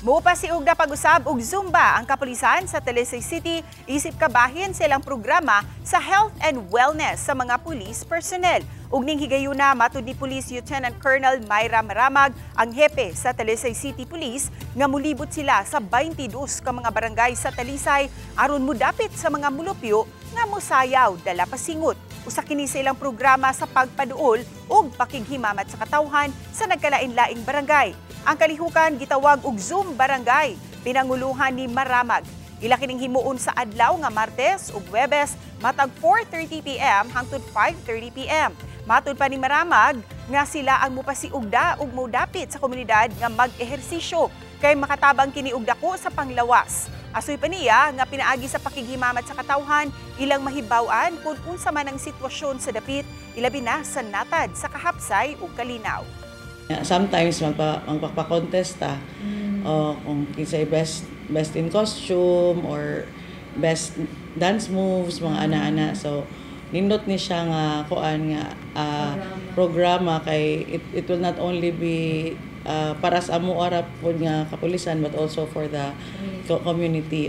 Mupasiug na pag-usab og Zumba ang kapulisan sa Talisay City isip kabahin silang programa sa health and wellness sa mga police personnel. Ug ning higayuna matud ni Police Lieutenant Colonel Myra Maramag, ang hepe sa Talisay City Police, nga mulibot sila sa 22 ka mga barangay sa Talisay aron mudapit sa mga mulupyo nga mosayaw dala pasingot. Usa kini silang programa sa pagpaduol ug pakighimamat sa katawhan sa nagkalain-laing barangay. Ang kalihukan gitawag og Zoom Barangay, pinanguluhan ni Maramag. Ila kining himuon sa adlaw nga Martes ug Huwebes matag 4:30 PM hangtod 5:30 PM. Matud pa ni Maramag nga sila ang mupasiugda ug modapit sa komunidad nga mag-ehersisyo kay makatabang kini og dako sa panglawas. Asoy pa niya nga pinaagi sa pakighimamat sa katawhan ilang mahibaw-an kung unsa man ang sitwasyon sa dapit ilabi na sa natad sa kahapsay ug kalinaw. Sometimes magpapakontest kung kinsay best in costume or best dance moves mga ana-ana, so nindot ni siya nga kuan nga programa kay it will not only be para sa amo ara pod nga kapulisan but also for the community.